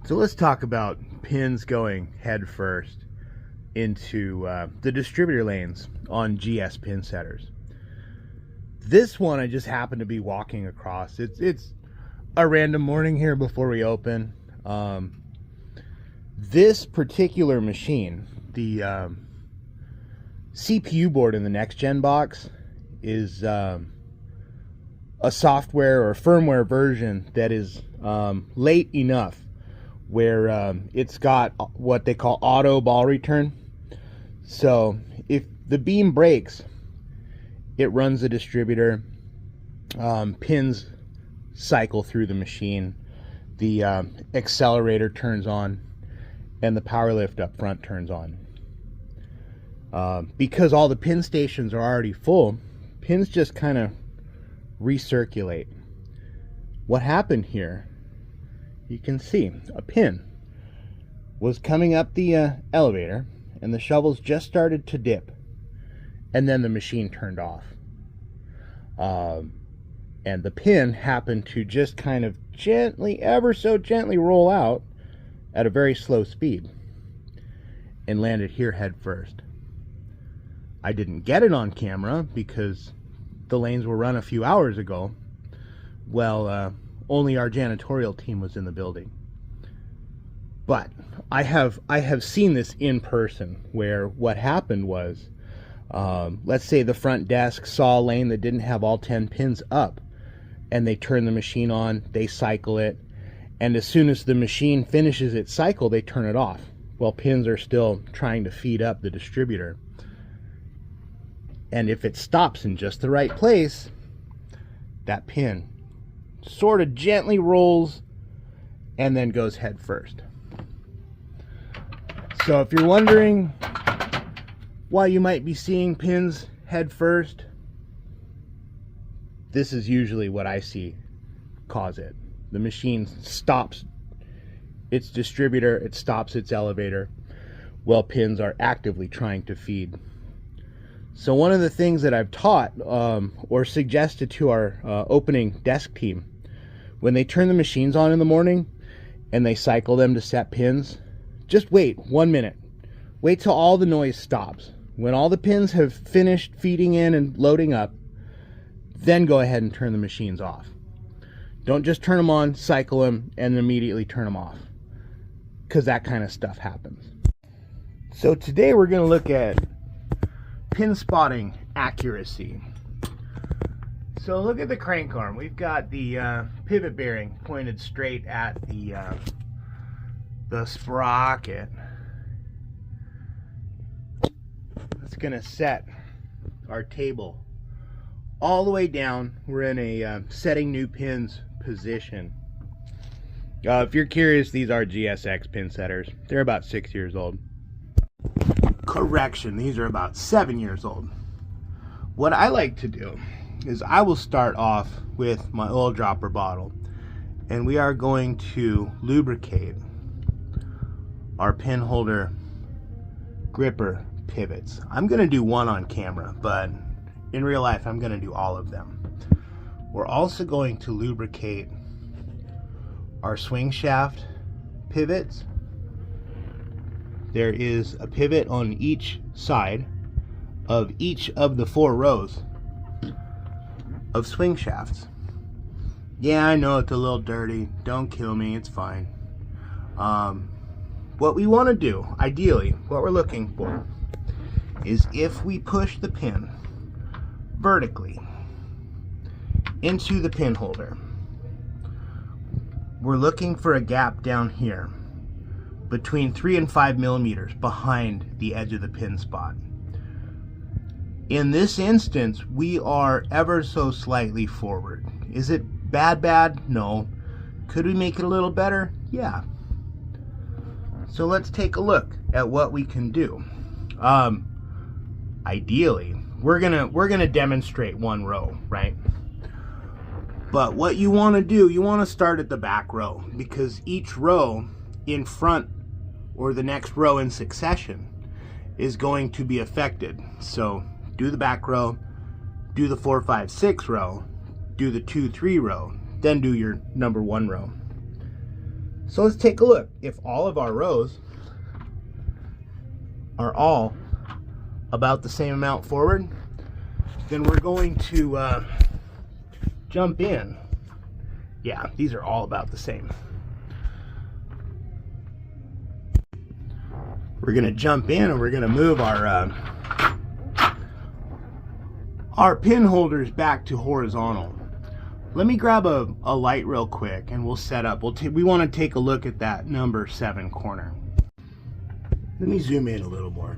So let's talk about pins going head first into the distributor lanes on GS pin setters. This one I just happened to be walking across. It's a random morning here before we open. This particular machine, the CPU board in the next gen box, is a software or firmware version that is late enough where it's got what they call auto ball return. So if the beam breaks, it runs the distributor, pins cycle through the machine, the accelerator turns on, and the power lift up front turns on. Because all the pin stations are already full, pins just kind of recirculate. What happened here, you can see a pin was coming up the elevator and the shovels just started to dip, and then the machine turned off. And the pin happened to just kind of gently, ever so gently, roll out at a very slow speed and landed here head first. I didn't get it on camera because the lanes were run a few hours ago. Well, only our janitorial team was in the building. But I have seen this in person, where what happened was, let's say the front desk saw a lane that didn't have all 10 pins up, and they turn the machine on, they cycle it, and as soon as the machine finishes its cycle, they turn it off. Well, pins are still trying to feed up the distributor. And if it stops in just the right place, that pin sort of gently rolls and then goes head first. So if you're wondering why you might be seeing pins head first, this is usually what I see cause it. The machine stops its distributor, it stops its elevator, while pins are actively trying to feed. So one of the things that I've taught or suggested to our opening desk team, when they turn the machines on in the morning and they cycle them to set pins, just wait 1 minute. Wait till all the noise stops. When all the pins have finished feeding in and loading up, then go ahead and turn the machines off. Don't just turn them on, cycle them, and immediately turn them off, because that kind of stuff happens. So today we're going to look at pin spotting accuracy. So look at the crank arm. We've got the pivot bearing pointed straight at the sprocket. That's going to set our table all the way down. We're in a setting new pins position. If you're curious, these are GSX pin setters. They're about 6 years old. Correction, these are about 7 years old. What I like to do is I will start off with my oil dropper bottle, and we are going to lubricate our pin holder gripper pivots. I'm going to do one on camera, but in real life I'm going to do all of them. We're also going to lubricate our swing shaft pivots. There is a pivot on each side of each of the 4 rows of swing shafts. Yeah, I know it's a little dirty. Don't kill me, it's fine. What we want to do, ideally, what we're looking for, is if we push the pin vertically into the pin holder, we're looking for a gap down here between 3 and 5 millimeters behind the edge of the pin spot. In this instance, we are ever so slightly forward. Is it bad? No. Could we make it a little better? Yeah. So let's take a look at what we can do. Ideally, we're gonna demonstrate one row, right? But what you want to do, you want to start at the back row, because each row in front or the next row in succession is going to be affected. So do the back row, do the 4, 5, 6 row, do the 2, 3 row, then do your number 1 row. So let's take a look. If all of our rows are all about the same amount forward, then we're going to jump in. Yeah, these are all about the same. We're going to jump in and we're going to move our pin holders back to horizontal. Let me grab a light real quick and we'll set up. We want to take a look at that number 7 corner. Let me zoom in a little more.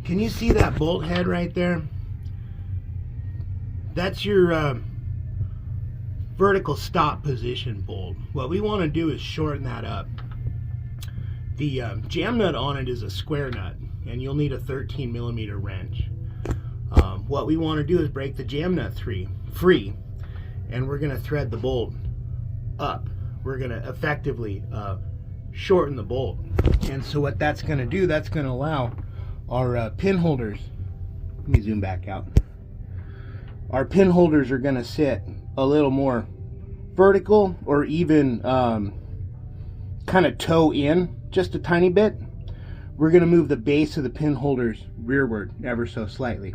Can you see that bolt head right there? That's your vertical stop position bolt. What we want to do is shorten that up. The jam nut on it is a square nut, and you'll need a 13mm wrench. What we want to do is break the jam nut free, and we're going to thread the bolt up. We're going to effectively shorten the bolt. And so what that's going to do, that's going to allow our pin holders, let me zoom back out. Our pin holders are going to sit a little more vertical, or even kind of toe in just a tiny bit. We're going to move the base of the pin holders rearward ever so slightly.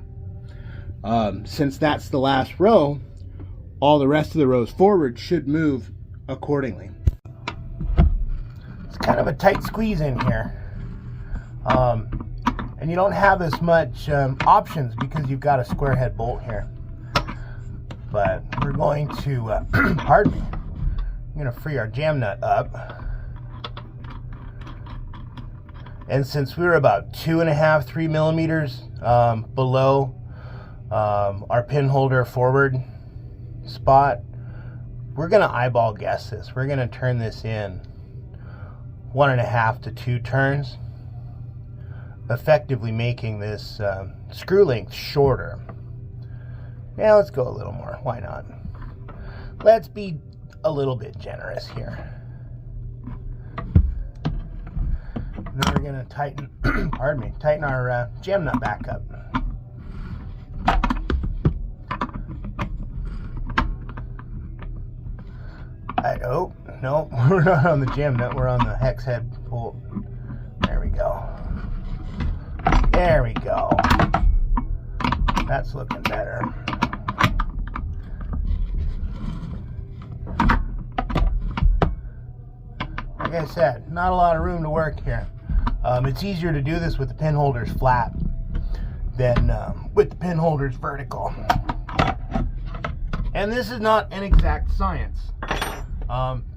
Since that's the last row, all the rest of the rows forward should move accordingly. It's kind of a tight squeeze in here. And you don't have as much options because you've got a square head bolt here. But we're going to, pardon me, I'm going to free our jam nut up. And since we were about 2.5, 3 millimeters below our pin holder forward spot, we're going to eyeball guess this. We're going to turn this in 1.5 to 2 turns, effectively making this screw length shorter. Now let's go a little more. Why not? Let's be a little bit generous here. Then we're going to tighten, tighten our jam nut back up. Oh, no, we're not on the jam nut, we're on the hex head bolt. There we go. There we go. That's looking better. Like I said, not a lot of room to work here. It's easier to do this with the pin holders flat than with the pin holders vertical. And this is not an exact science.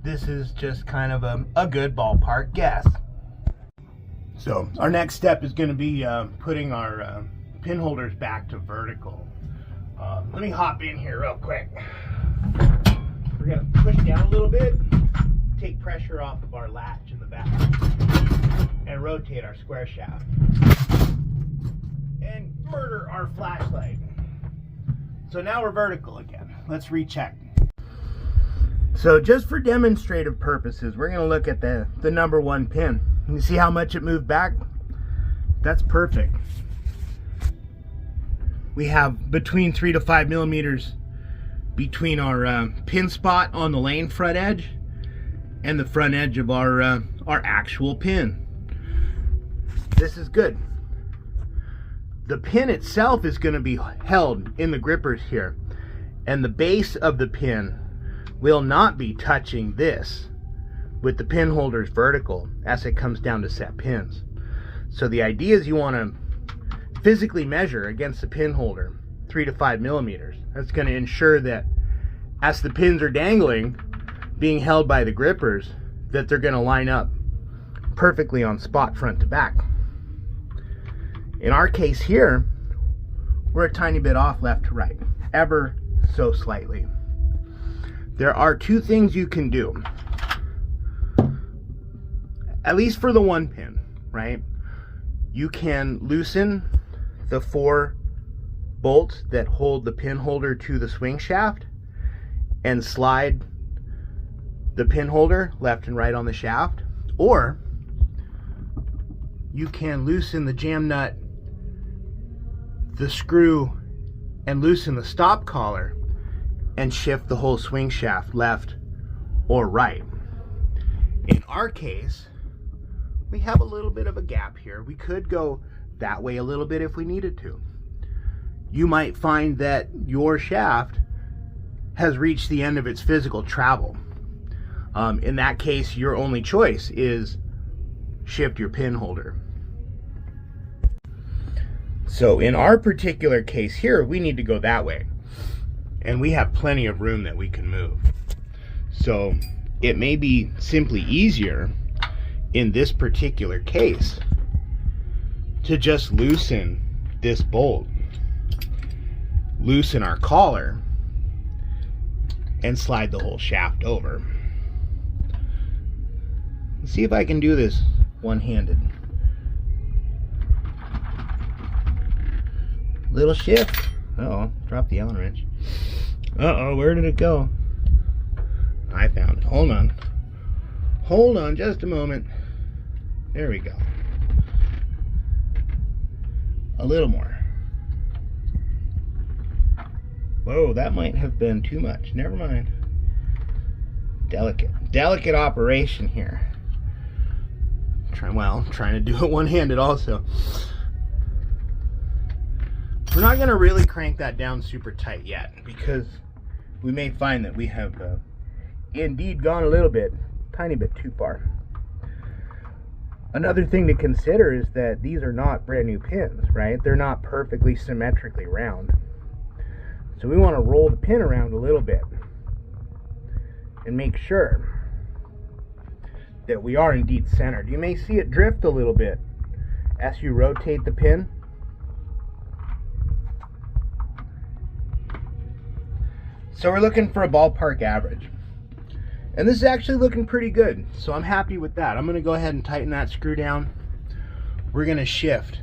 This is just kind of a good ballpark guess. So our next step is going to be putting our pin holders back to vertical. Let me hop in here real quick. We're going to push down a little bit, take pressure off of our latch in the back, and rotate our square shaft. And murder our flashlight. So now we're vertical again. Let's recheck. So just for demonstrative purposes, we're going to look at the number 1 pin. You see how much it moved back? That's perfect. We have between 3 to 5 millimeters between our pin spot on the lane front edge and the front edge of our actual pin. This is good. The pin itself is going to be held in the grippers here, and the base of the pin will not be touching this with the pin holders vertical as it comes down to set pins. So the idea is you want to physically measure against the pin holder 3 to 5 millimeters. That's going to ensure that as the pins are dangling, being held by the grippers, that they're going to line up perfectly on spot front to back. In our case here, we're a tiny bit off left to right, ever so slightly. There are 2 things you can do, at least for the 1 pin, right? You can loosen the 4 bolts that hold the pin holder to the swing shaft and slide the pin holder left and right on the shaft, or you can loosen the jam nut, the screw, and loosen the stop collar and shift the whole swing shaft left or right. In our case, we have a little bit of a gap here. We could go that way a little bit if we needed to. You might find that your shaft has reached the end of its physical travel. In that case, your only choice is shift your pin holder. So in our particular case here, we need to go that way. And we have plenty of room that we can move. So it may be simply easier in this particular case to just loosen this bolt, loosen our collar, and slide the whole shaft over. Let's see if I can do this one-handed. Little shift. Uh-oh, dropped the Allen wrench. Uh-oh, where did it go? I found it. Hold on. Hold on just a moment. There we go. A little more. Whoa, that might have been too much. Never mind. Delicate operation here. Trying to do it one-handed also. We're not going to really crank that down super tight yet, because we may find that we have indeed gone a little bit, tiny bit too far. Another thing to consider is that these are not brand new pins, right? They're not perfectly symmetrically round. So we want to roll the pin around a little bit and make sure that we are indeed centered. You may see it drift a little bit as you rotate the pin. So we're looking for a ballpark average. And this is actually looking pretty good, so I'm happy with that. I'm going to go ahead and tighten that screw down. We're going to shift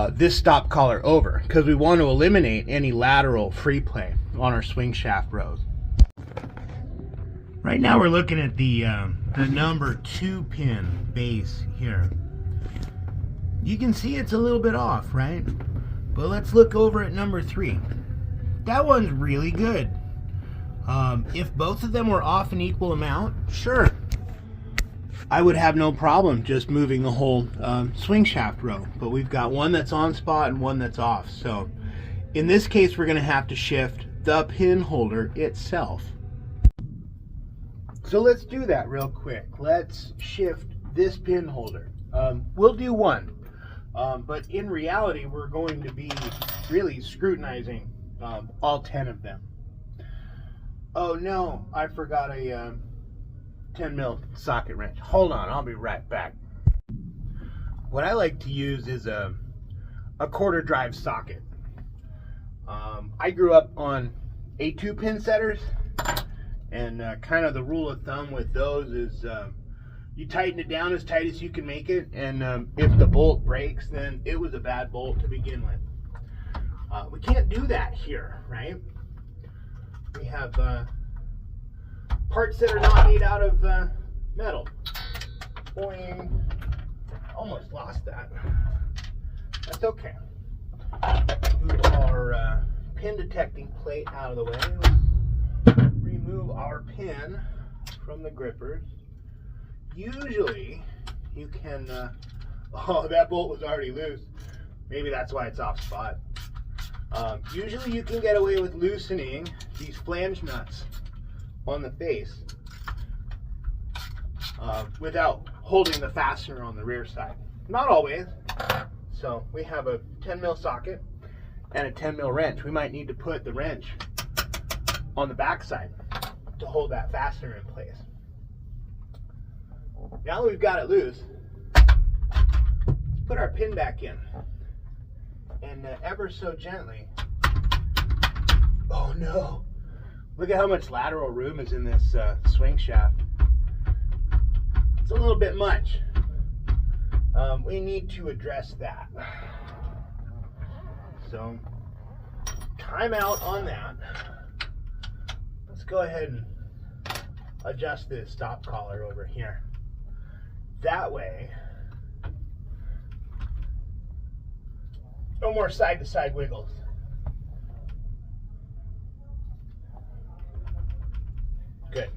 this stop collar over because we want to eliminate any lateral free play on our swing shaft rows. Right now we're looking at the number 2 pin base here. You can see it's a little bit off, right? But let's look over at number 3. That one's really good. If both of them were off an equal amount, sure, I would have no problem just moving the whole swing shaft row. But we've got one that's on spot and one that's off. So in this case, we're going to have to shift the pin holder itself. So let's do that real quick. Let's shift this pin holder. We'll do one, but in reality, we're going to be really scrutinizing all 10 of them. Oh no, I forgot a 10 mil socket wrench. Hold on, I'll be right back. What I like to use is a quarter drive socket. I grew up on A2 pin setters, and kind of the rule of thumb with those is you tighten it down as tight as you can make it, and if the bolt breaks, then it was a bad bolt to begin with. We can't do that here, right? We have parts that are not made out of metal. Boing. Almost lost that. That's okay. Move our pin detecting plate out of the way. Remove our pin from the grippers. Usually you can oh, that bolt was already loose. Maybe that's why it's off spot. Usually you can get away with loosening these flange nuts on the face without holding the fastener on the rear side. Not always. So we have a 10 mil socket and a 10 mil wrench. We might need to put the wrench on the back side to hold that fastener in place. Now that we've got it loose, let's put our pin back in. And ever so gently, oh no, look at how much lateral room is in this swing shaft. It's a little bit much. We need to address that. So, time out on that. Let's go ahead and adjust this stop collar over here. That way, no more side-to-side wiggles. Good.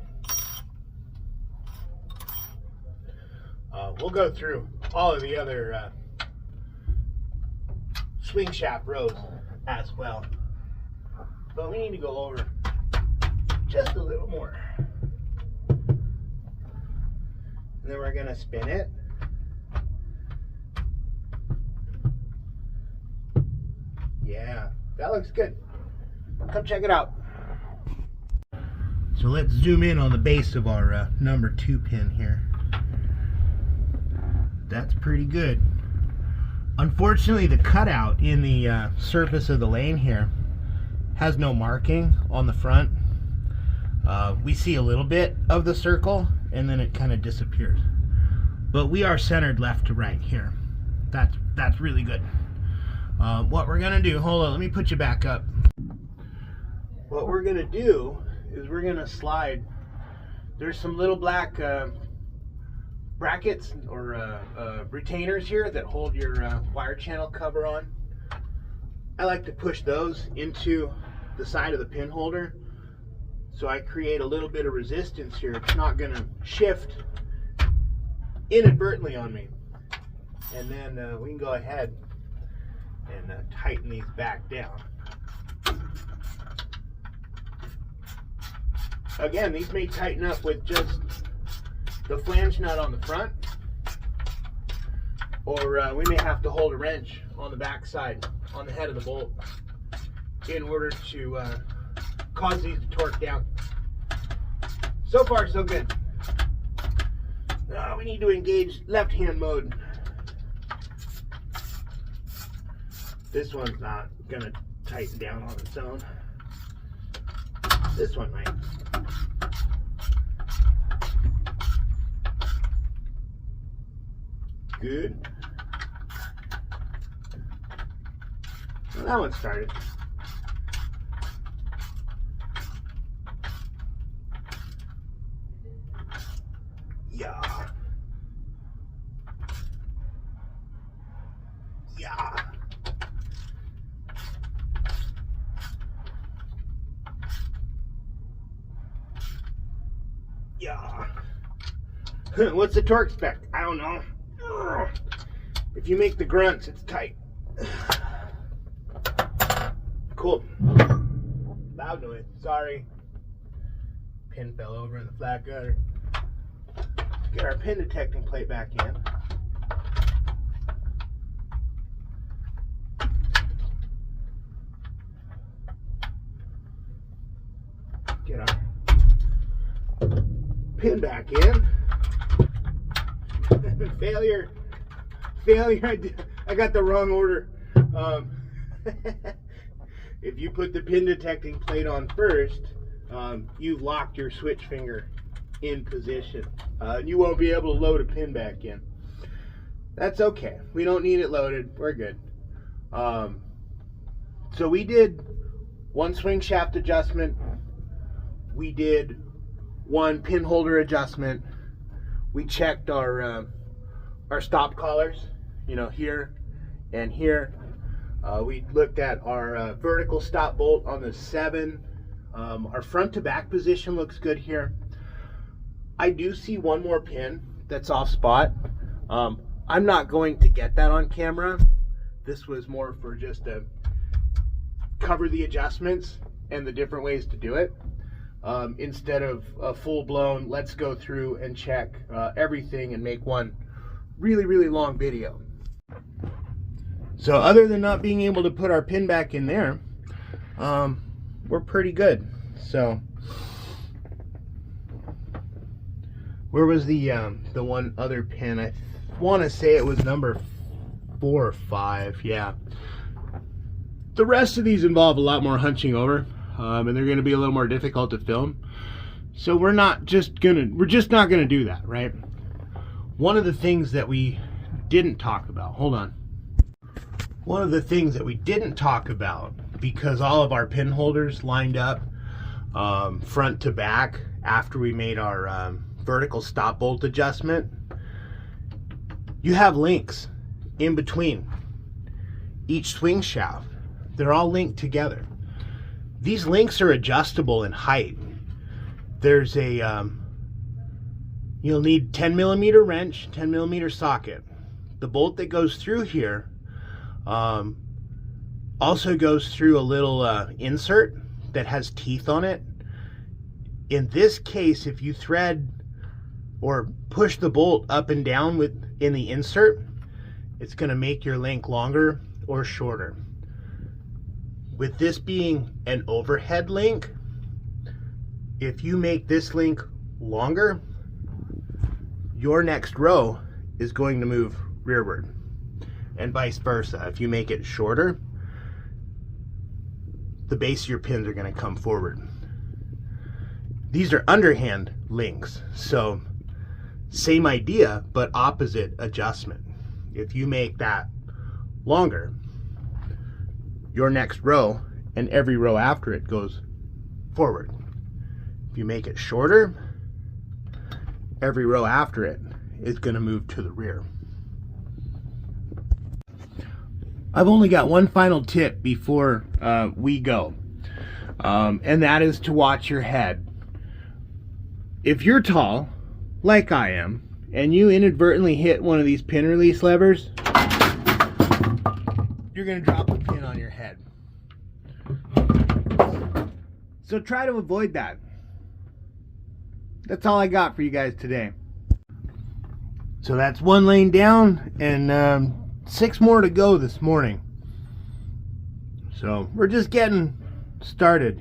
We'll go through all of the other swing shaft rows as well, but we need to go over just a little more, and then we're gonna spin it. Yeah, that looks good. Come check it out. So let's zoom in on the base of our number 2 pin here. That's pretty good. Unfortunately, the cutout in the surface of the lane here has no marking on the front. We see a little bit of the circle and then it kind of disappears. But we are centered left to right here. That's really good. What we're gonna do, hold on, let me put you back up. What we're gonna do is we're gonna slide. There's some little black brackets or retainers here that hold your wire channel cover on. I like to push those into the side of the pin holder, so I create a little bit of resistance here. It's not gonna shift inadvertently on me. And then we can go ahead and tighten these back down. Again, these may tighten up with just the flange nut on the front, or we may have to hold a wrench on the back side, on the head of the bolt, in order to cause these to torque down. So far, so good. We need to engage left-hand mode. This one's not gonna tighten down on its own. This one might. Good. Well, that one started. Yeah. Yeah. Yeah. What's the torque spec? I don't know. If you make the grunts, it's tight. Cool. Loud noise. Sorry. Pin fell over in the flat gutter. Get our pin detecting plate back in. Get our pin back in. Failure. I got the wrong order. If you put the pin detecting plate on first, you've locked your switch finger in position. You won't be able to load a pin back in. That's okay. We don't need it loaded. We're good. So we did one swing shaft adjustment. We did one pin holder adjustment. We checked our stop collars, you know, here and here. We looked at our vertical stop bolt on the 7. Our front to back position looks good here. I do see one more pin that's off spot. I'm not going to get that on camera. This was more for just to cover the adjustments and the different ways to do it, instead of a full-blown let's go through and check everything and make one really long video. So other than not being able to put our pin back in there, we're pretty good. So where was the one other pin? I want to say it was number 4 or 5. Yeah. The rest of these involve a lot more hunching over, and they're going to be a little more difficult to film. So we're just not gonna do that, right? One of the things that we didn't talk about, hold on. One of the things that we didn't talk about, because all of our pin holders lined up front to back after we made our vertical stop bolt adjustment, you have links in between each swing shaft. They're all linked together. These links are adjustable in height. There's a You'll need 10mm wrench, 10mm socket. The bolt that goes through here also goes through a little insert that has teeth on it. In this case, if you thread or push the bolt up and down in the insert, it's going to make your link longer or shorter. With this being an overhead link, if you make this link longer, your next row is going to move rearward, and vice versa. If you make it shorter, the base of your pins are going to come forward. These are underhand links, so same idea but opposite adjustment. If you make that longer, your next row and every row after it goes forward. If you make it shorter, every row after it is going to move to the rear. I've only got one final tip before we go, and that is to watch your head. If you're tall, like I am, and you inadvertently hit one of these pin release levers, you're going to drop a pin on your head. So try to avoid that. That's all I got for you guys today. So that's one lane down and 6 more to go this morning. So we're just getting started.